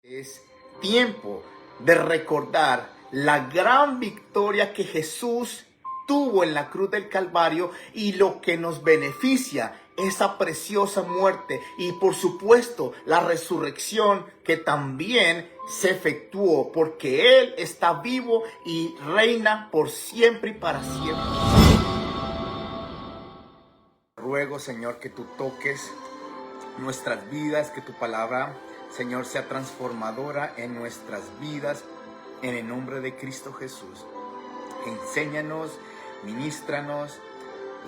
Es tiempo de recordar la gran victoria que Jesús tuvo en la cruz del Calvario y lo que nos beneficia, esa preciosa muerte y por supuesto la resurrección que también se efectuó porque Él está vivo y reina por siempre y para siempre. Ruego, Señor, que tú toques nuestras vidas, que tu palabra, Señor, sea transformadora en nuestras vidas, en el nombre de Cristo Jesús. Enséñanos, ministranos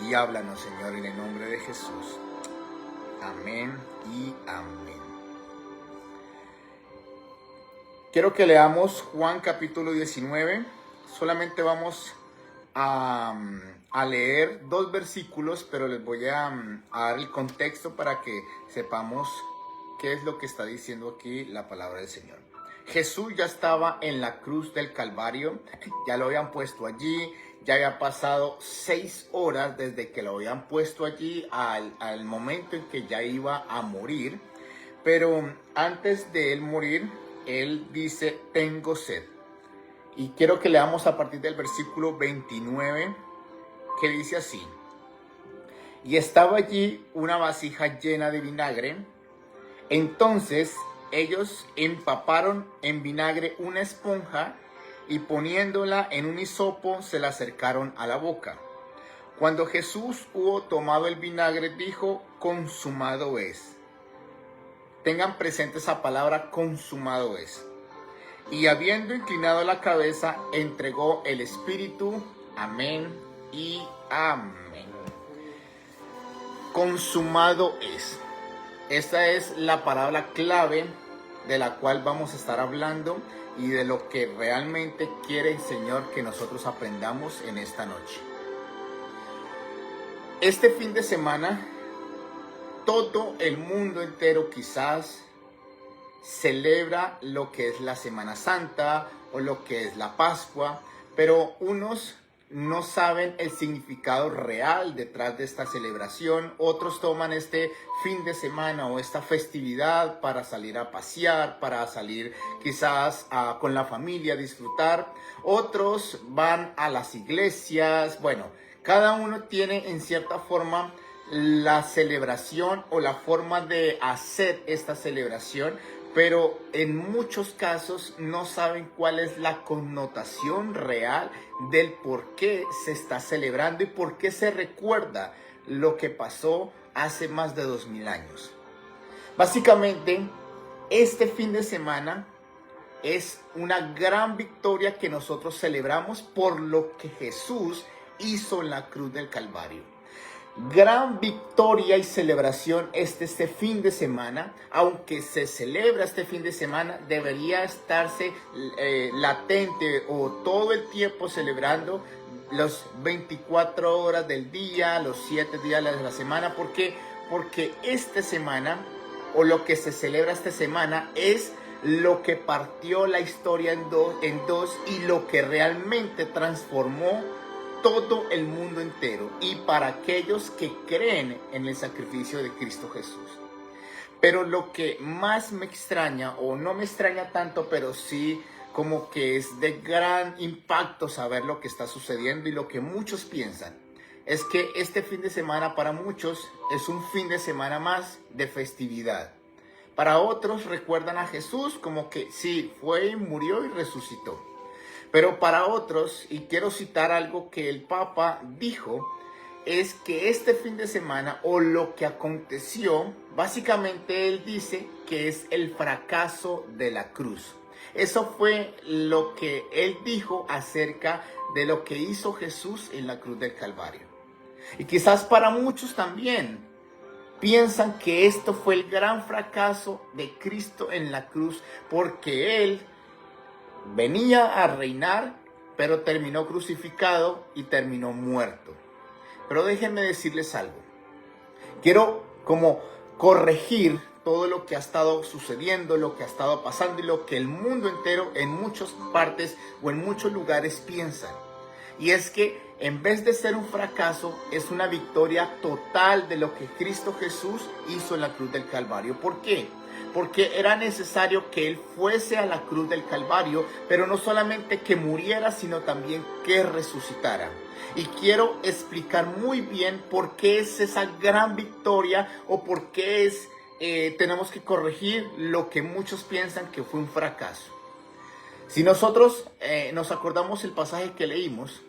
y háblanos, Señor, en el nombre de Jesús. Amén y amén. Quiero que leamos Juan capítulo 19. Solamente vamos a leer 2 versículos, pero les voy a dar el contexto para que sepamos qué es lo que está diciendo aquí la palabra del Señor. Jesús ya estaba en la cruz del Calvario, ya lo habían puesto allí, ya había pasado 6 horas desde que lo habían puesto allí al momento en que ya iba a morir, pero antes de él morir, él dice, tengo sed. Y quiero que leamos a partir del versículo 29, que dice así. Y estaba allí una vasija llena de vinagre. Entonces ellos empaparon en vinagre una esponja y poniéndola en un hisopo se la acercaron a la boca. Cuando Jesús hubo tomado el vinagre, dijo, consumado es. Tengan presente esa palabra, consumado es. Y habiendo inclinado la cabeza, entregó el espíritu. Amén y amén. Consumado es. Esta es la palabra clave de la cual vamos a estar hablando y de lo que realmente quiere el Señor que nosotros aprendamos en esta noche. Este fin de semana, todo el mundo entero quizás celebra lo que es la Semana Santa o lo que es la Pascua, pero unos no saben el significado real detrás de esta celebración. Otros toman este fin de semana o esta festividad para salir a pasear, para salir quizás con la familia a disfrutar. Otros van a las iglesias. Bueno, cada uno tiene en cierta forma la celebración o la forma de hacer esta celebración, pero en muchos casos no saben cuál es la connotación real del por qué se está celebrando y por qué se recuerda lo que pasó hace más de 2000 años. Básicamente, este fin de semana es una gran victoria que nosotros celebramos por lo que Jesús hizo en la cruz del Calvario. Gran victoria y celebración este fin de semana. Aunque se celebra este fin de semana, debería estarse latente o todo el tiempo celebrando los 24 horas del día, los 7 días de la semana. ¿Por qué? Porque esta semana o lo que se celebra esta semana es lo que partió la historia en dos y lo que realmente transformó todo el mundo entero y para aquellos que creen en el sacrificio de Cristo Jesús. Pero lo que más me extraña, o no me extraña tanto, pero sí como que es de gran impacto saber lo que está sucediendo y lo que muchos piensan, es que este fin de semana para muchos es un fin de semana más de festividad. Para otros recuerdan a Jesús como que sí, fue, murió y resucitó. Pero para otros, y quiero citar algo que el Papa dijo, es que este fin de semana o lo que aconteció, básicamente él dice que es el fracaso de la cruz. Eso fue lo que él dijo acerca de lo que hizo Jesús en la cruz del Calvario. Y quizás para muchos también piensan que esto fue el gran fracaso de Cristo en la cruz porque él venía a reinar, pero terminó crucificado y terminó muerto. Pero déjenme decirles algo. Quiero como corregir todo lo que ha estado sucediendo, lo que ha estado pasando y lo que el mundo entero en muchas partes o en muchos lugares piensan. Y es que en vez de ser un fracaso, es una victoria total de lo que Cristo Jesús hizo en la cruz del Calvario. ¿Por qué? porque era necesario que Él fuese a la cruz del Calvario, pero no solamente que muriera, sino también que resucitara. Y quiero explicar muy bien por qué es esa gran victoria o por qué tenemos que corregir lo que muchos piensan que fue un fracaso. Si nosotros nos acordamos el pasaje que leímos,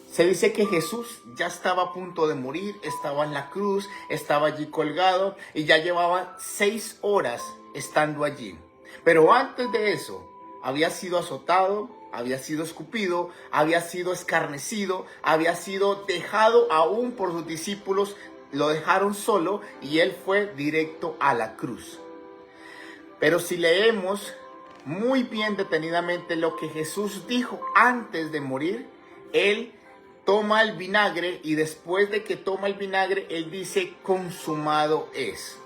se dice que Jesús ya estaba a punto de morir, estaba en la cruz, estaba allí colgado y ya llevaba 6 horas estando allí. Pero antes de eso, había sido azotado, había sido escupido, había sido escarnecido, había sido dejado aún por sus discípulos, lo dejaron solo y él fue directo a la cruz. Pero si leemos muy bien detenidamente lo que Jesús dijo antes de morir, él toma el vinagre y después de que toma el vinagre, él dice consumado es.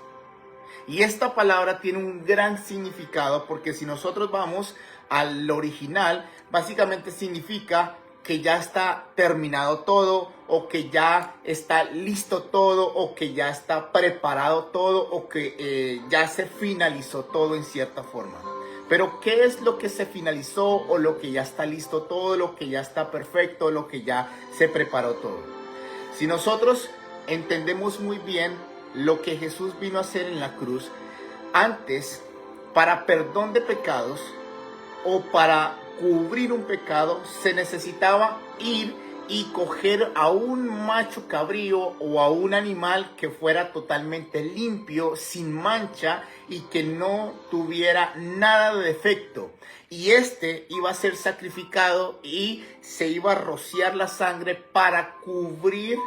Y esta palabra tiene un gran significado porque si nosotros vamos al original, básicamente significa que ya está terminado todo, o que ya está listo todo, o que ya está preparado todo, o que ya se finalizó todo en cierta forma. Pero ¿qué es lo que se finalizó o lo que ya está listo todo, lo que ya está perfecto, lo que ya se preparó todo? Si nosotros entendemos muy bien lo que Jesús vino a hacer en la cruz, antes, para perdón de pecados o para cubrir un pecado, se necesitaba ir y coger a un macho cabrío o a un animal que fuera totalmente limpio, sin mancha y que no tuviera nada de defecto. Y este iba a ser sacrificado y se iba a rociar la sangre para cubrir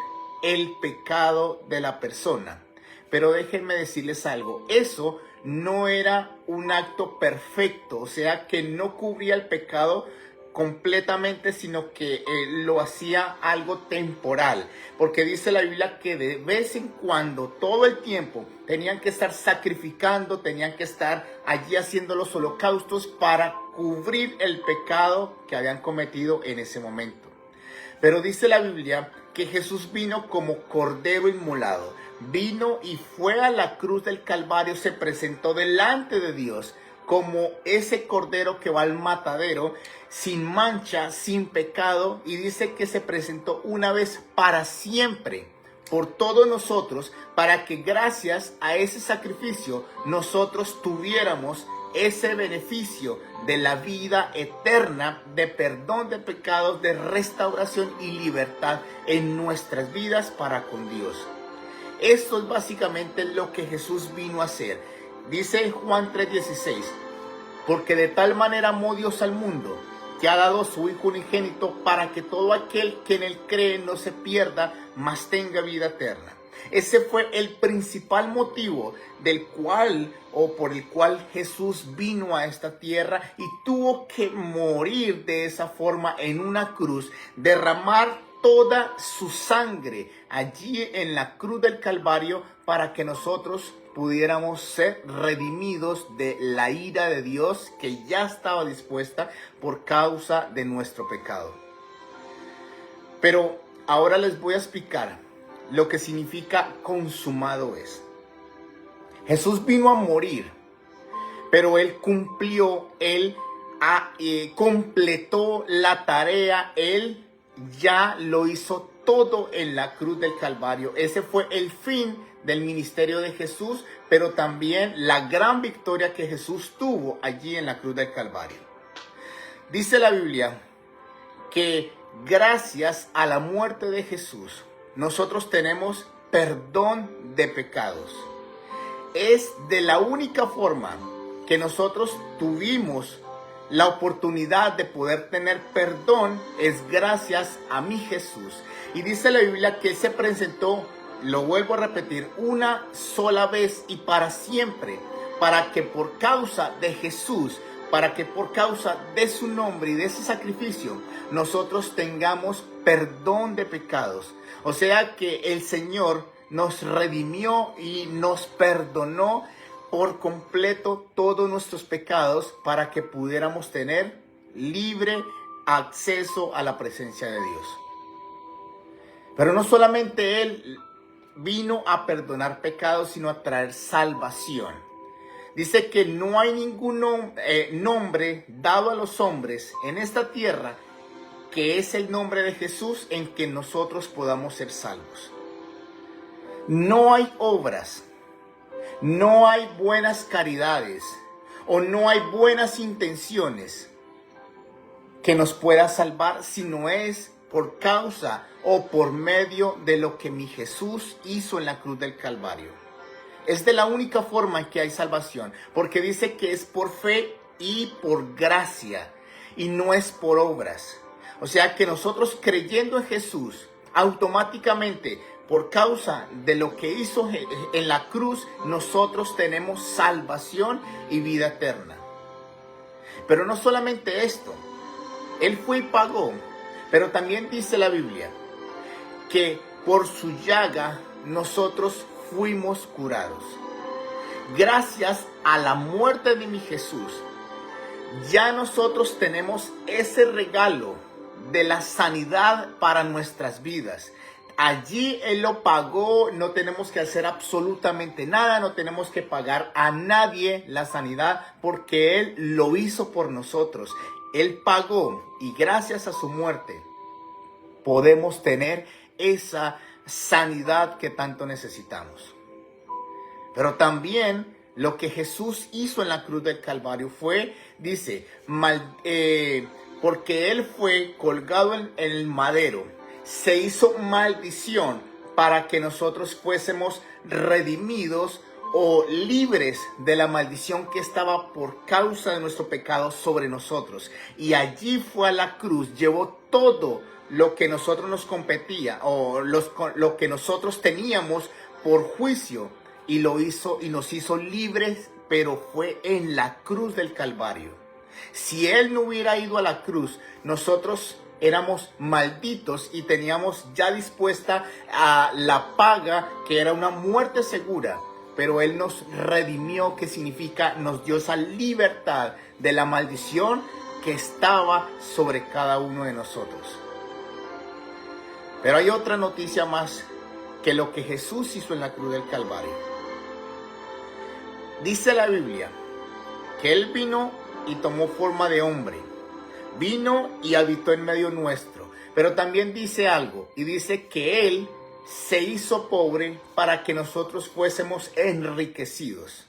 el pecado de la persona. Pero déjenme decirles algo, eso no era un acto perfecto, o sea que no cubría el pecado completamente, sino que lo hacía algo temporal, porque dice la Biblia que de vez en cuando, todo el tiempo, tenían que estar sacrificando, tenían que estar allí haciendo los holocaustos para cubrir el pecado que habían cometido en ese momento. Pero dice la Biblia que Jesús vino como cordero inmolado, vino y fue a la cruz del Calvario, se presentó delante de Dios como ese cordero que va al matadero, sin mancha, sin pecado, y dice que se presentó una vez para siempre por todos nosotros, para que gracias a ese sacrificio nosotros tuviéramos ese beneficio de la vida eterna, de perdón de pecados, de restauración y libertad en nuestras vidas para con Dios. Esto es básicamente lo que Jesús vino a hacer. Dice Juan 3:16, porque de tal manera amó Dios al mundo, que ha dado a su Hijo unigénito para que todo aquel que en él cree no se pierda, mas tenga vida eterna. Ese fue el principal motivo por el cual Jesús vino a esta tierra y tuvo que morir de esa forma en una cruz, derramar toda su sangre allí en la cruz del Calvario para que nosotros pudiéramos ser redimidos de la ira de Dios que ya estaba dispuesta por causa de nuestro pecado. Pero ahora les voy a explicar lo que significa consumado es. Jesús vino a morir, pero Él cumplió, Él completó la tarea, Él ya lo hizo todo en la cruz del Calvario. Ese fue el fin del ministerio de Jesús, pero también la gran victoria que Jesús tuvo allí en la cruz del Calvario. Dice la Biblia que gracias a la muerte de Jesús, nosotros tenemos perdón de pecados. Es de la única forma que nosotros tuvimos la oportunidad de poder tener perdón, es gracias a mi Jesús. Y dice la Biblia que Él se presentó, lo vuelvo a repetir, una sola vez y para siempre, para que por causa de Jesús, para que por causa de su nombre y de ese sacrificio, nosotros tengamos perdón de pecados. O sea que el Señor nos redimió y nos perdonó por completo todos nuestros pecados para que pudiéramos tener libre acceso a la presencia de Dios. Pero no solamente Él vino a perdonar pecados, sino a traer salvación. Dice que no hay ningún nombre dado a los hombres en esta tierra que es el nombre de Jesús en que nosotros podamos ser salvos. No hay obras, no hay buenas caridades o no hay buenas intenciones que nos pueda salvar si no es por causa o por medio de lo que mi Jesús hizo en la cruz del Calvario. Es de la única forma en que hay salvación, porque dice que es por fe y por gracia y no es por obras. O sea que nosotros creyendo en Jesús, automáticamente por causa de lo que hizo en la cruz, nosotros tenemos salvación y vida eterna. Pero no solamente esto, Él fue y pagó, pero también dice la Biblia que por su llaga nosotros fuimos curados. Gracias a la muerte de mi Jesús, ya nosotros tenemos ese regalo de la sanidad para nuestras vidas. Allí Él lo pagó, no tenemos que hacer absolutamente nada, no tenemos que pagar a nadie la sanidad porque Él lo hizo por nosotros. Él pagó y gracias a su muerte podemos tener esa sanidad que tanto necesitamos. Pero también lo que Jesús hizo en la cruz del Calvario fue, dice, porque Él fue colgado en el madero, se hizo maldición para que nosotros fuésemos redimidos o libres de la maldición que estaba por causa de nuestro pecado sobre nosotros. Y allí fue a la cruz, llevó todo lo que nosotros nos competía o lo que nosotros teníamos por juicio y lo hizo y nos hizo libres, pero fue en la cruz del Calvario. Si Él no hubiera ido a la cruz, nosotros éramos malditos y teníamos ya dispuesta a la paga, que era una muerte segura. Pero Él nos redimió, que significa nos dio esa libertad de la maldición que estaba sobre cada uno de nosotros. Pero hay otra noticia más que lo que Jesús hizo en la cruz del Calvario. Dice la Biblia que Él vino y tomó forma de hombre. Vino y habitó en medio nuestro. Pero también dice algo, y dice que Él se hizo pobre para que nosotros fuésemos enriquecidos.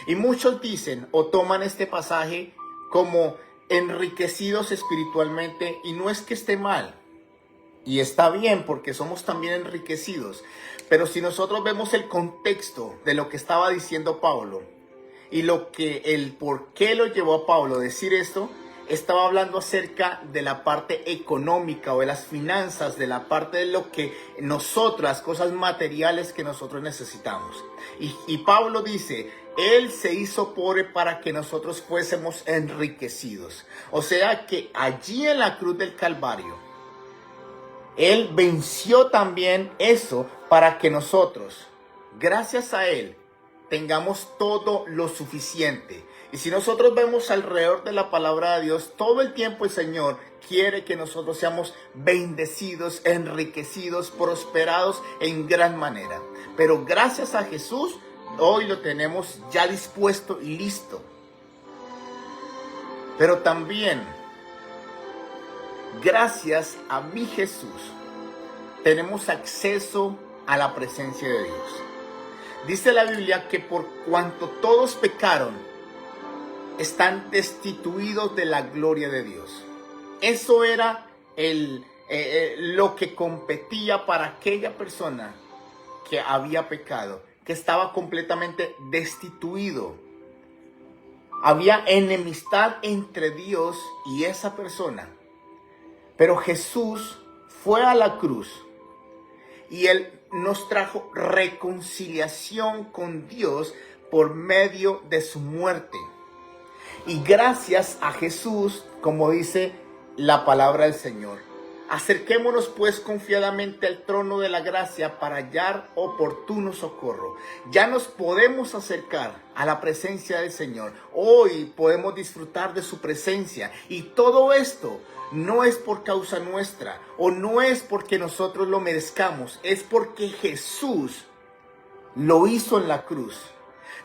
Y muchos dicen o toman este pasaje como enriquecidos espiritualmente, y no es que esté mal. Y está bien porque somos también enriquecidos. Pero si nosotros vemos el contexto de lo que estaba diciendo Pablo y el por qué lo llevó a Pablo a decir esto, estaba hablando acerca de la parte económica o de las finanzas, de la parte de lo que nosotros, las cosas materiales que nosotros necesitamos. Y Pablo dice, Él se hizo pobre para que nosotros fuésemos enriquecidos. O sea que allí en la cruz del Calvario, Él venció también eso para que nosotros, gracias a Él, tengamos todo lo suficiente. Y si nosotros vemos alrededor de la palabra de Dios, todo el tiempo el Señor quiere que nosotros seamos bendecidos, enriquecidos, prosperados en gran manera. Pero gracias a Jesús, hoy lo tenemos ya dispuesto y listo. Pero también, gracias a mi Jesús, tenemos acceso a la presencia de Dios. Dice la Biblia que por cuanto todos pecaron, están destituidos de la gloria de Dios. Eso era lo que competía para aquella persona que había pecado, que estaba completamente destituido. Había enemistad entre Dios y esa persona. Pero Jesús fue a la cruz y Él nos trajo reconciliación con Dios por medio de su muerte. Y gracias a Jesús, como dice la palabra del Señor, acerquémonos pues confiadamente al trono de la gracia para hallar oportuno socorro. Ya nos podemos acercar a la presencia del Señor. Hoy podemos disfrutar de su presencia. Y todo esto no es por causa nuestra o no es porque nosotros lo merezcamos. Es porque Jesús lo hizo en la cruz.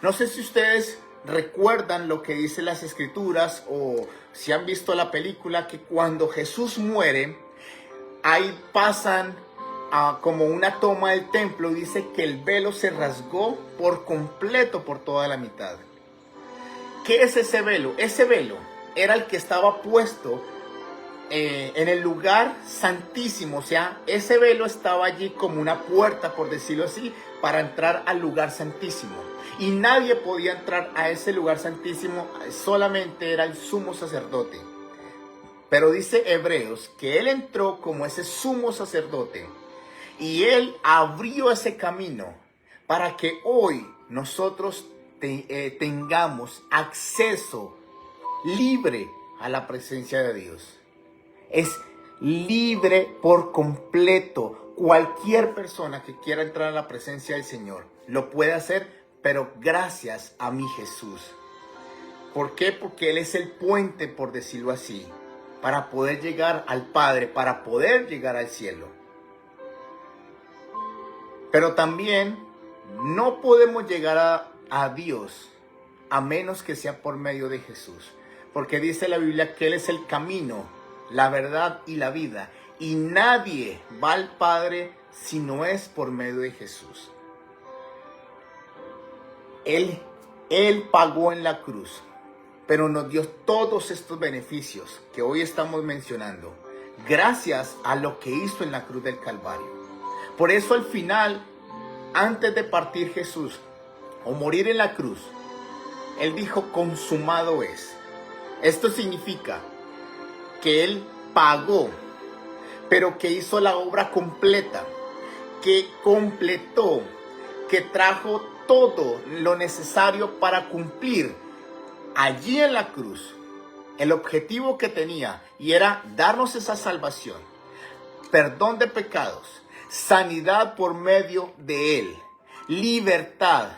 No sé si ustedes recuerdan lo que dicen las escrituras o si han visto la película, que cuando Jesús muere, ahí pasan como una toma del templo y dice que el velo se rasgó por completo por toda la mitad. ¿Qué es ese velo? Ese velo era el que estaba puesto en el lugar santísimo. O sea, ese velo estaba allí como una puerta, por decirlo así, para entrar al lugar santísimo. Y nadie podía entrar a ese lugar santísimo, solamente era el sumo sacerdote. Pero dice Hebreos que él entró como ese sumo sacerdote y él abrió ese camino para que hoy nosotros tengamos acceso libre a la presencia de Dios. Es libre por completo. Cualquier persona que quiera entrar a la presencia del Señor lo puede hacer, pero gracias a mi Jesús. ¿Por qué? Porque Él es el puente, por decirlo así, para poder llegar al Padre, para poder llegar al cielo. Pero también no podemos llegar a Dios a menos que sea por medio de Jesús. Porque dice la Biblia que Él es el camino, la verdad y la vida. Y nadie va al Padre si no es por medio de Jesús. Él pagó en la cruz, pero nos dio todos estos beneficios que hoy estamos mencionando, gracias a lo que hizo en la cruz del Calvario. Por eso al final, antes de partir Jesús o morir en la cruz, Él dijo: consumado es. Esto significa que Él pagó, pero que hizo la obra completa, que completó, que trajo todo lo necesario para cumplir allí en la cruz el objetivo que tenía, y era darnos esa salvación, perdón de pecados, sanidad por medio de Él, libertad,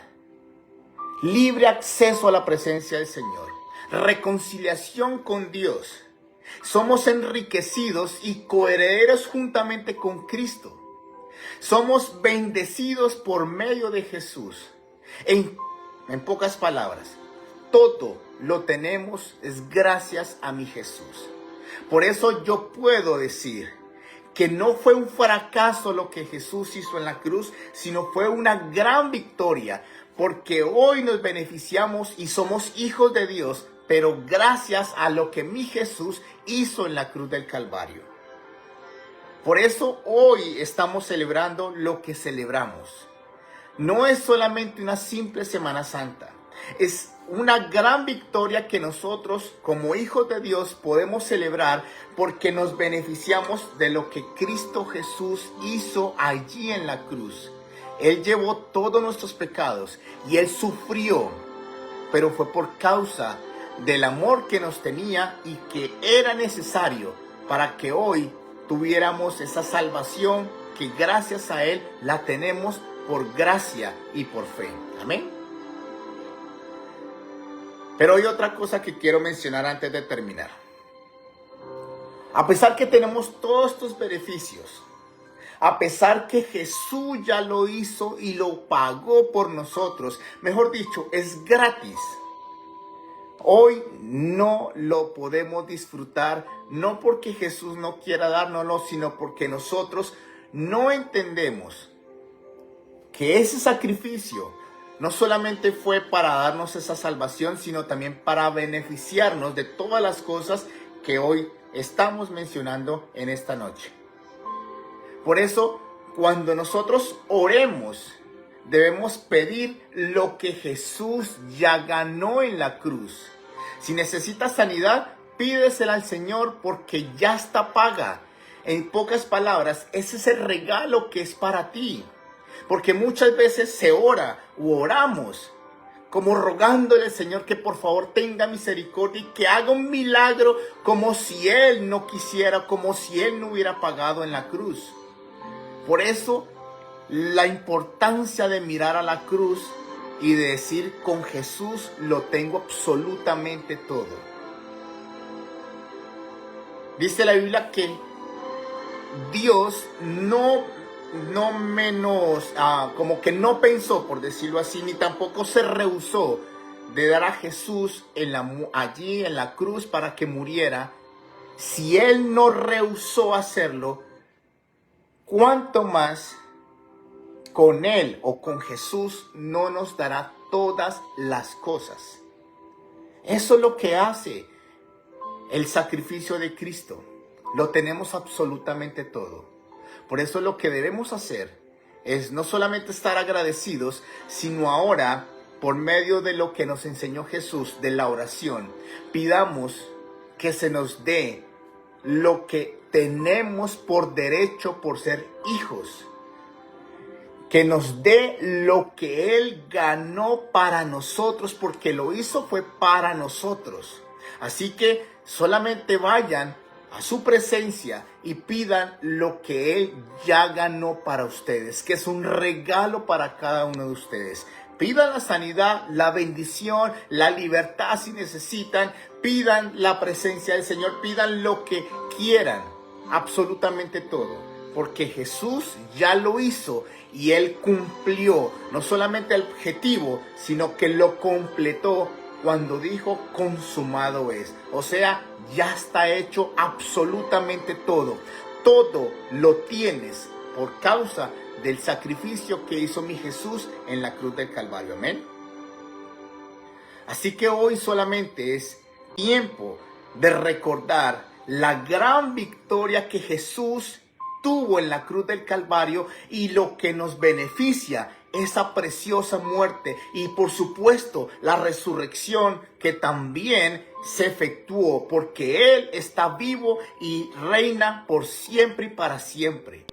libre acceso a la presencia del Señor, reconciliación con Dios. Somos enriquecidos y coherederos juntamente con Cristo. Somos bendecidos por medio de Jesús. En pocas palabras, todo lo tenemos es gracias a mi Jesús. Por eso yo puedo decir que no fue un fracaso lo que Jesús hizo en la cruz, sino fue una gran victoria, porque hoy nos beneficiamos y somos hijos de Dios, pero gracias a lo que mi Jesús hizo en la cruz del Calvario. Por eso hoy estamos celebrando lo que celebramos. No es solamente una simple Semana Santa, es una gran victoria que nosotros como hijos de Dios podemos celebrar, porque nos beneficiamos de lo que Cristo Jesús hizo allí en la cruz. Él llevó todos nuestros pecados y Él sufrió, pero fue por causa del amor que nos tenía y que era necesario para que hoy tuviéramos esa salvación que gracias a Él la tenemos por gracia y por fe. Amén. Pero hay otra cosa que quiero mencionar antes de terminar. A pesar que tenemos todos estos beneficios, a pesar que Jesús ya lo hizo y lo pagó por nosotros, mejor dicho, es gratis, hoy no lo podemos disfrutar, no porque Jesús no quiera dárnoslo, sino porque nosotros no entendemos que ese sacrificio no solamente fue para darnos esa salvación, sino también para beneficiarnos de todas las cosas que hoy estamos mencionando en esta noche. Por eso, cuando nosotros oremos, debemos pedir lo que Jesús ya ganó en la cruz. Si necesitas sanidad, pídesela al Señor porque ya está paga. En pocas palabras, ese es el regalo que es para ti. Porque muchas veces se ora u oramos como rogándole al Señor que por favor tenga misericordia y que haga un milagro, como si Él no quisiera, como si Él no hubiera pagado en la cruz. Por eso, la importancia de mirar a la cruz y de decir: con Jesús lo tengo absolutamente todo. Dice la Biblia que Dios como que no pensó, por decirlo así, ni tampoco se rehusó de dar a Jesús allí en la cruz para que muriera, si Él no rehusó hacerlo, ¿cuánto más con Él o con Jesús no nos dará todas las cosas? Eso es lo que hace el sacrificio de Cristo. Lo tenemos absolutamente todo. Por eso lo que debemos hacer es no solamente estar agradecidos, sino ahora, por medio de lo que nos enseñó Jesús, de la oración, pidamos que se nos dé lo que tenemos por derecho por ser hijos. Que nos dé lo que Él ganó para nosotros, porque lo hizo fue para nosotros. Así que solamente vayan a su presencia y pidan lo que Él ya ganó para ustedes, que es un regalo para cada uno de ustedes. Pidan la sanidad, la bendición, la libertad si necesitan. Pidan la presencia del Señor, pidan lo que quieran, absolutamente todo. Porque Jesús ya lo hizo y Él cumplió no solamente el objetivo, sino que lo completó cuando dijo consumado es. O sea, ya está hecho absolutamente todo. Todo lo tienes por causa del sacrificio que hizo mi Jesús en la cruz del Calvario. Amén. Así que hoy solamente es tiempo de recordar la gran victoria que Jesús tuvo en la cruz del Calvario y lo que nos beneficia, esa preciosa muerte y por supuesto la resurrección que también se efectuó, porque Él está vivo y reina por siempre y para siempre.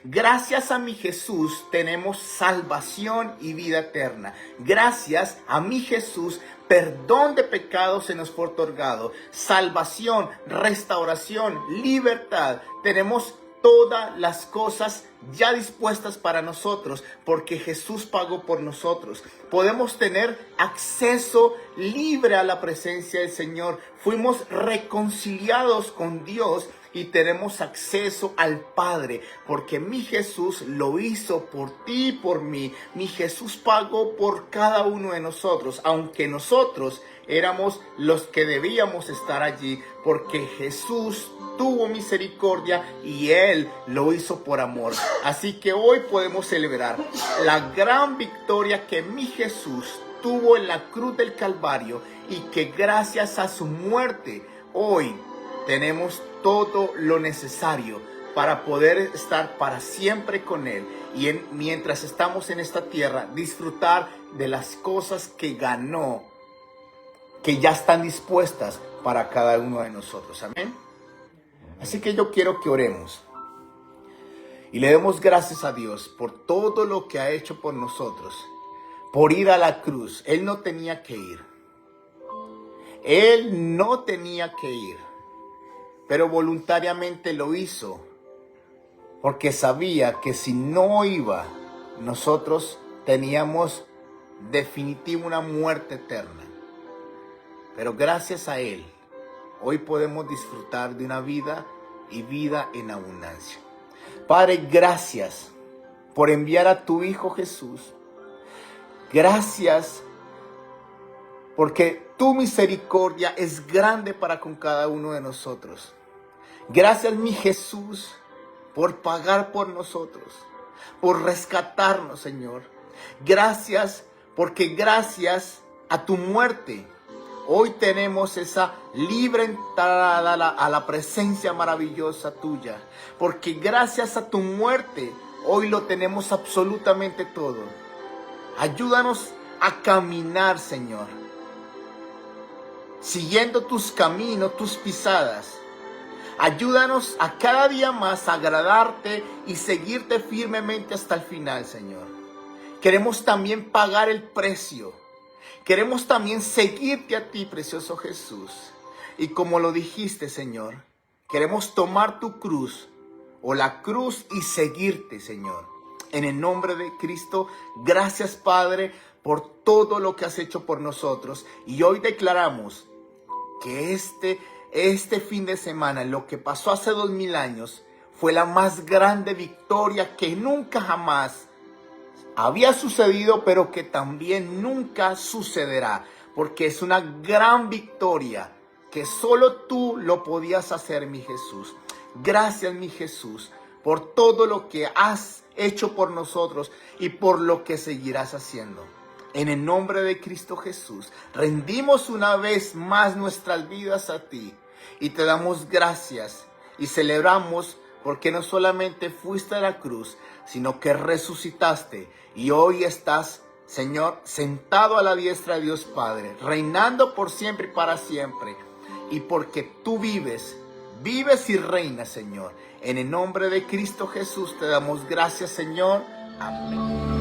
Gracias a mi Jesús tenemos salvación y vida eterna. Gracias a mi Jesús, perdón de pecados se nos fue otorgado. Salvación, restauración, libertad. Tenemos todas las cosas ya dispuestas para nosotros, porque Jesús pagó por nosotros. Podemos tener acceso libre a la presencia del Señor. Fuimos reconciliados con Dios y tenemos acceso al Padre, porque mi Jesús lo hizo por ti y por mí. Mi Jesús pagó por cada uno de nosotros, aunque nosotros éramos los que debíamos estar allí, porque Jesús tuvo misericordia y Él lo hizo por amor. Así que hoy podemos celebrar la gran victoria que mi Jesús tuvo en la cruz del Calvario y que gracias a su muerte hoy tenemos todo lo necesario para poder estar para siempre con Él y mientras estamos en esta tierra disfrutar de las cosas que ganó, que ya están dispuestas para cada uno de nosotros. Amén. Así que yo quiero que oremos y le demos gracias a Dios por todo lo que ha hecho por nosotros, por ir a la cruz. Él no tenía que ir. Él no tenía que ir, pero voluntariamente lo hizo, porque sabía que si no iba, nosotros teníamos definitivo una muerte eterna. Pero gracias a Él, hoy podemos disfrutar de una vida y vida en abundancia. Padre, gracias por enviar a tu Hijo Jesús. Gracias porque tu misericordia es grande para con cada uno de nosotros. Gracias, mi Jesús, por pagar por nosotros, por rescatarnos, Señor. Gracias porque gracias a tu muerte, hoy tenemos esa libre entrada a la presencia maravillosa tuya. Porque gracias a tu muerte, hoy lo tenemos absolutamente todo. Ayúdanos a caminar, Señor, siguiendo tus caminos, tus pisadas. Ayúdanos a cada día más a agradarte y seguirte firmemente hasta el final, Señor. Queremos también pagar el precio. Queremos también seguirte a ti, precioso Jesús. Y como lo dijiste, Señor, queremos tomar tu cruz o la cruz y seguirte, Señor. En el nombre de Cristo, gracias, Padre, por todo lo que has hecho por nosotros. Y hoy declaramos que este fin de semana, lo que pasó hace 2000 años, fue la más grande victoria que nunca jamás había sucedido, pero que también nunca sucederá. porque es una gran victoria que solo tú lo podías hacer, mi Jesús. Gracias, mi Jesús, por todo lo que has hecho por nosotros y por lo que seguirás haciendo. En el nombre de Cristo Jesús, rendimos una vez más nuestras vidas a ti y te damos gracias y celebramos porque no solamente fuiste a la cruz, sino que resucitaste y hoy estás, Señor, sentado a la diestra de Dios Padre, reinando por siempre y para siempre. Y porque tú vives y reinas, Señor. En el nombre de Cristo Jesús te damos gracias, Señor. Amén.